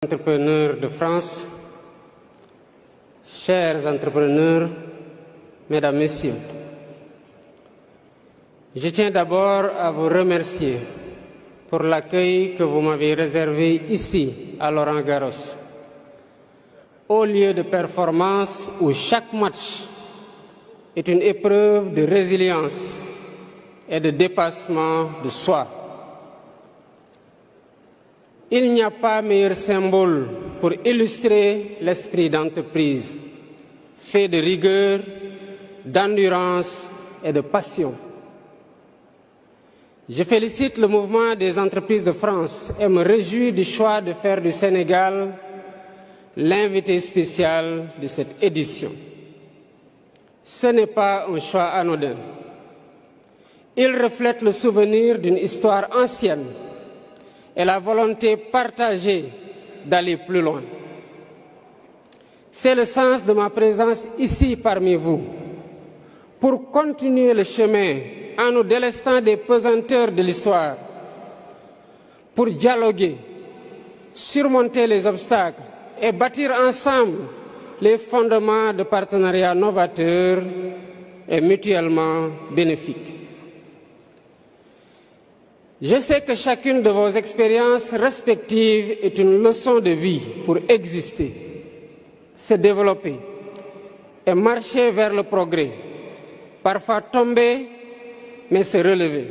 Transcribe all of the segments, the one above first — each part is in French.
Entrepreneurs de France, chers entrepreneurs, Mesdames, Messieurs, je tiens d'abord à vous remercier pour l'accueil que vous m'avez réservé ici, à Laurent-Garros, au lieu de performance où chaque match est une épreuve de résilience et de dépassement de soi. Il n'y a pas meilleur symbole pour illustrer l'esprit d'entreprise, fait de rigueur, d'endurance et de passion. Je félicite le mouvement des entreprises de France et me réjouis du choix de faire du Sénégal l'invité spécial de cette édition. Ce n'est pas un choix anodin. Il reflète le souvenir d'une histoire ancienne et la volonté partagée d'aller plus loin. C'est le sens de ma présence ici parmi vous, pour continuer le chemin en nous délestant des pesanteurs de l'histoire, pour dialoguer, surmonter les obstacles et bâtir ensemble les fondements de partenariats novateurs et mutuellement bénéfiques. Je sais que chacune de vos expériences respectives est une leçon de vie pour exister, se développer et marcher vers le progrès, parfois tomber, mais se relever.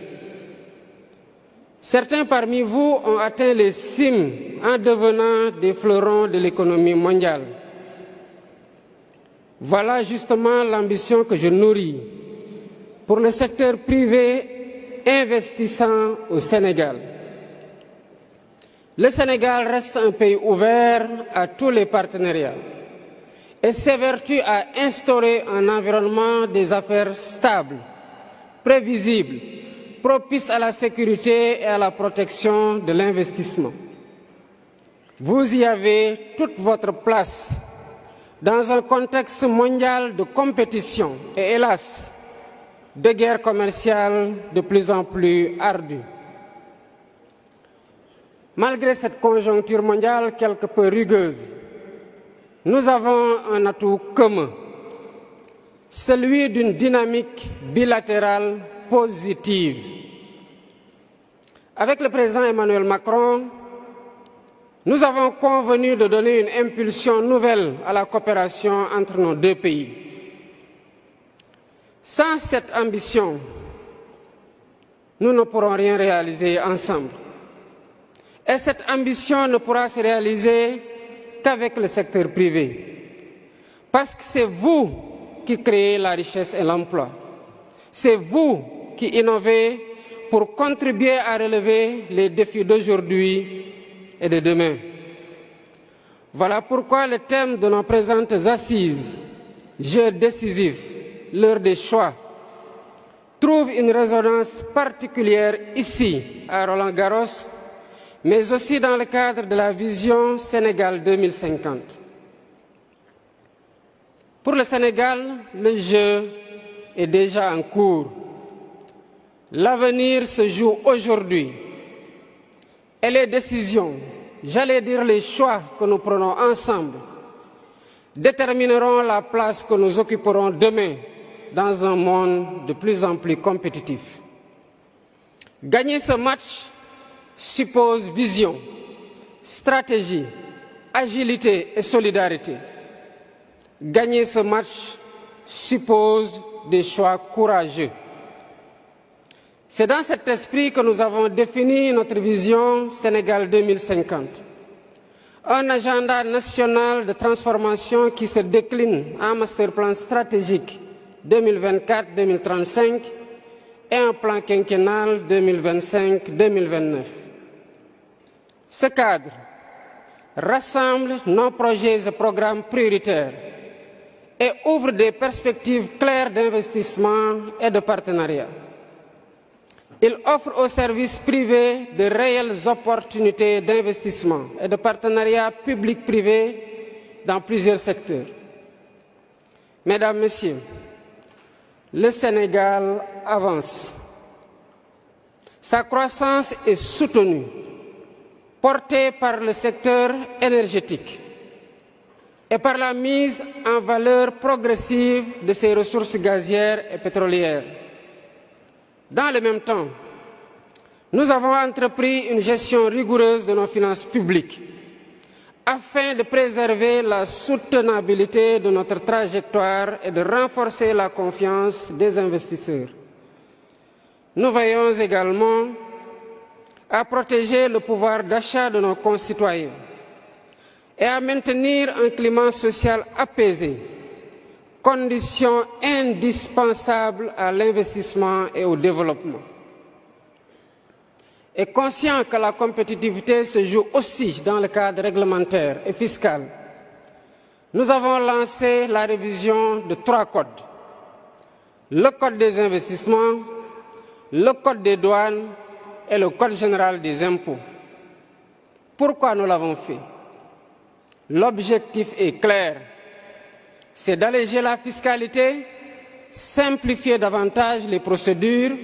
Certains parmi vous ont atteint les cimes en devenant des fleurons de l'économie mondiale. Voilà justement l'ambition que je nourris pour le secteur privé investissant au Sénégal. Le Sénégal reste un pays ouvert à tous les partenariats et s'évertue à instaurer un environnement des affaires stable, prévisible, propice à la sécurité et à la protection de l'investissement. Vous y avez toute votre place dans un contexte mondial de compétition et, hélas, de guerre commerciale de plus en plus ardue. Malgré cette conjoncture mondiale quelque peu rugueuse, nous avons un atout commun, celui d'une dynamique bilatérale positive. Avec le président Emmanuel Macron, nous avons convenu de donner une impulsion nouvelle à la coopération entre nos deux pays. Sans cette ambition, nous ne pourrons rien réaliser ensemble. Et cette ambition ne pourra se réaliser qu'avec le secteur privé. Parce que c'est vous qui créez la richesse et l'emploi. C'est vous qui innovez pour contribuer à relever les défis d'aujourd'hui et de demain. Voilà pourquoi le thème de nos présentes assises, jeu décisif, l'heure des choix, trouve une résonance particulière ici, à Roland-Garros, mais aussi dans le cadre de la vision Sénégal 2050. Pour le Sénégal, le jeu est déjà en cours. L'avenir se joue aujourd'hui. Et les décisions, j'allais dire les choix que nous prenons ensemble, détermineront la place que nous occuperons demain dans un monde de plus en plus compétitif. Gagner ce match suppose vision, stratégie, agilité et solidarité. Gagner ce match suppose des choix courageux. C'est dans cet esprit que nous avons défini notre vision Sénégal 2050. Un agenda national de transformation qui se décline en master plan stratégique 2024-2035 et un plan quinquennal 2025-2029. Ce cadre rassemble nos projets et programmes prioritaires et ouvre des perspectives claires d'investissement et de partenariat. Il offre aux services privés de réelles opportunités d'investissement et de partenariat public-privé dans plusieurs secteurs. Mesdames, Messieurs, le Sénégal avance. Sa croissance est soutenue, portée par le secteur énergétique et par la mise en valeur progressive de ses ressources gazières et pétrolières. Dans le même temps, nous avons entrepris une gestion rigoureuse de nos finances publiques afin de préserver la soutenabilité de notre trajectoire et de renforcer la confiance des investisseurs. Nous veillons également à protéger le pouvoir d'achat de nos concitoyens et à maintenir un climat social apaisé, condition indispensable à l'investissement et au développement. Et conscient que la compétitivité se joue aussi dans le cadre réglementaire et fiscal, nous avons lancé la révision de 3 codes. Le Code des investissements, le Code des douanes et le Code général des impôts. Pourquoi nous l'avons fait? L'objectif est clair, c'est d'alléger la fiscalité, simplifier davantage les procédures,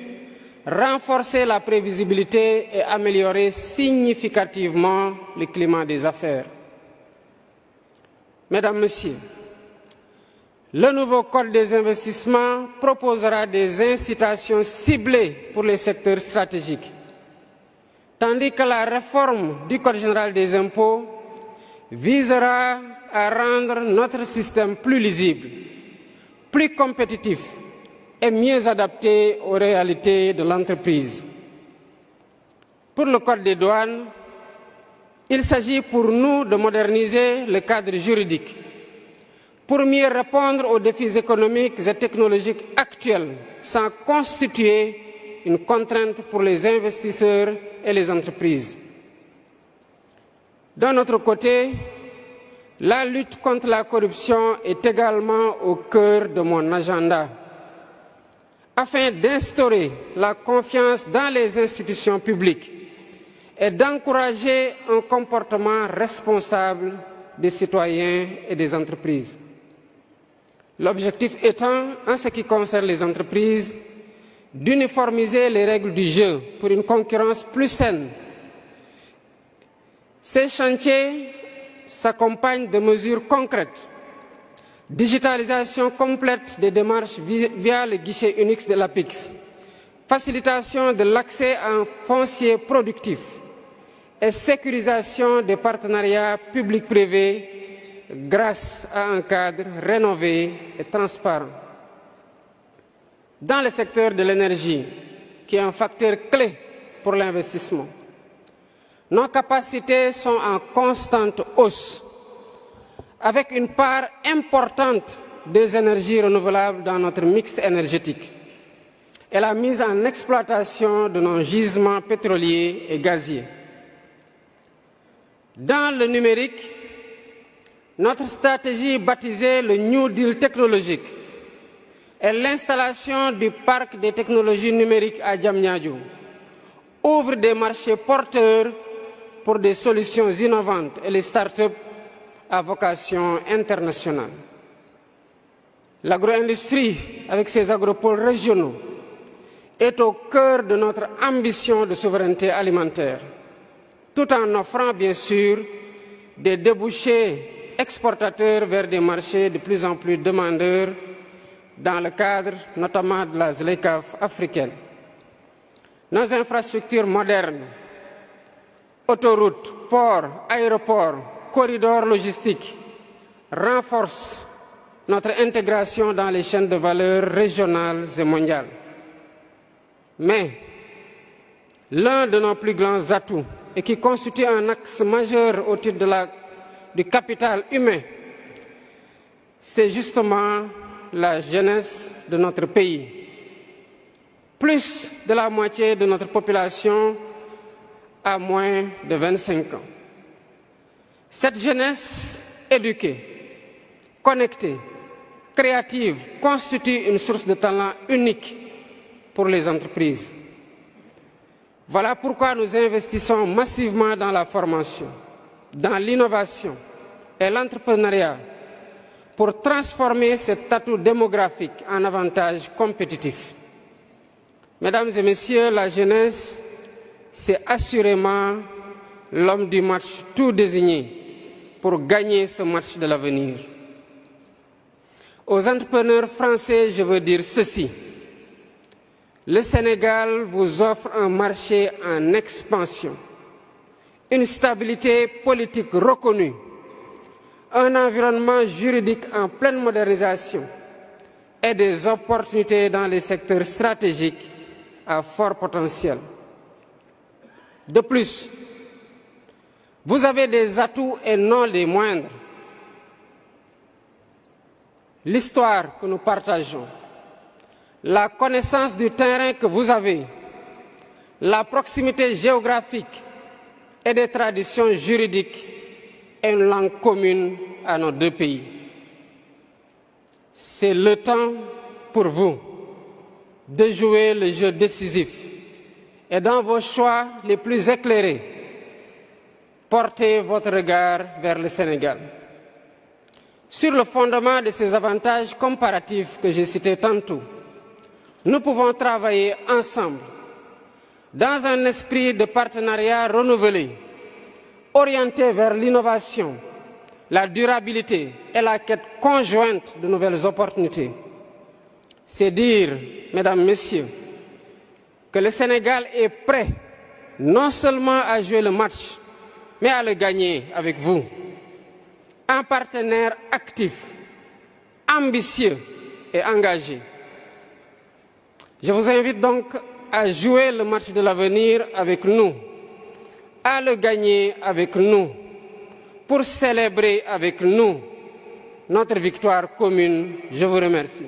renforcer la prévisibilité et améliorer significativement le climat des affaires. Mesdames, Messieurs, le nouveau Code des investissements proposera des incitations ciblées pour les secteurs stratégiques, tandis que la réforme du Code général des impôts visera à rendre notre système plus lisible, plus compétitif et mieux adapté aux réalités de l'entreprise. Pour le Code des douanes, il s'agit pour nous de moderniser le cadre juridique pour mieux répondre aux défis économiques et technologiques actuels sans constituer une contrainte pour les investisseurs et les entreprises. D'un autre côté, la lutte contre la corruption est également au cœur de mon agenda. Afin d'instaurer la confiance dans les institutions publiques et d'encourager un comportement responsable des citoyens et des entreprises. L'objectif étant, en ce qui concerne les entreprises, d'uniformiser les règles du jeu pour une concurrence plus saine. Ces chantiers s'accompagnent de mesures concrètes. Digitalisation complète des démarches via le guichet unique de l'APIX, facilitation de l'accès à un foncier productif et sécurisation des partenariats publics-privés grâce à un cadre rénové et transparent. Dans le secteur de l'énergie, qui est un facteur clé pour l'investissement, nos capacités sont en constante hausse, avec une part importante des énergies renouvelables dans notre mix énergétique et la mise en exploitation de nos gisements pétroliers et gaziers. Dans le numérique, notre stratégie baptisée le New Deal technologique et l'installation du parc des technologies numériques à Diamniadio ouvre des marchés porteurs pour des solutions innovantes et les start-up à vocation internationale. L'agro-industrie, avec ses agropôles régionaux, est au cœur de notre ambition de souveraineté alimentaire, tout en offrant bien sûr des débouchés exportateurs vers des marchés de plus en plus demandeurs dans le cadre notamment de la ZLECAf africaine. Nos infrastructures modernes, autoroutes, ports, aéroports, corridors logistiques renforcent notre intégration dans les chaînes de valeur régionales et mondiales. Mais l'un de nos plus grands atouts et qui constitue un axe majeur au titre du capital humain, c'est justement la jeunesse de notre pays. Plus de la moitié de notre population a moins de 25 ans. Cette jeunesse éduquée, connectée, créative, constitue une source de talent unique pour les entreprises. Voilà pourquoi nous investissons massivement dans la formation, dans l'innovation et l'entrepreneuriat pour transformer cet atout démographique en avantage compétitif. Mesdames et Messieurs, la jeunesse, c'est assurément l'homme du match tout désigné pour gagner ce match de l'avenir. Aux entrepreneurs français, je veux dire ceci. Le Sénégal vous offre un marché en expansion, une stabilité politique reconnue, un environnement juridique en pleine modernisation et des opportunités dans les secteurs stratégiques à fort potentiel. De plus, vous avez des atouts et non les moindres. L'histoire que nous partageons, la connaissance du terrain que vous avez, la proximité géographique et des traditions juridiques et une langue commune à nos deux pays. C'est le temps pour vous de jouer le jeu décisif et dans vos choix les plus éclairés, portez votre regard vers le Sénégal. Sur le fondement de ces avantages comparatifs que j'ai cités tantôt, nous pouvons travailler ensemble dans un esprit de partenariat renouvelé, orienté vers l'innovation, la durabilité et la quête conjointe de nouvelles opportunités. C'est dire, mesdames, messieurs, que le Sénégal est prêt non seulement à jouer le match, mais à le gagner avec vous. Un partenaire actif, ambitieux et engagé. Je vous invite donc à jouer le match de l'avenir avec nous, à le gagner avec nous, pour célébrer avec nous notre victoire commune. Je vous remercie.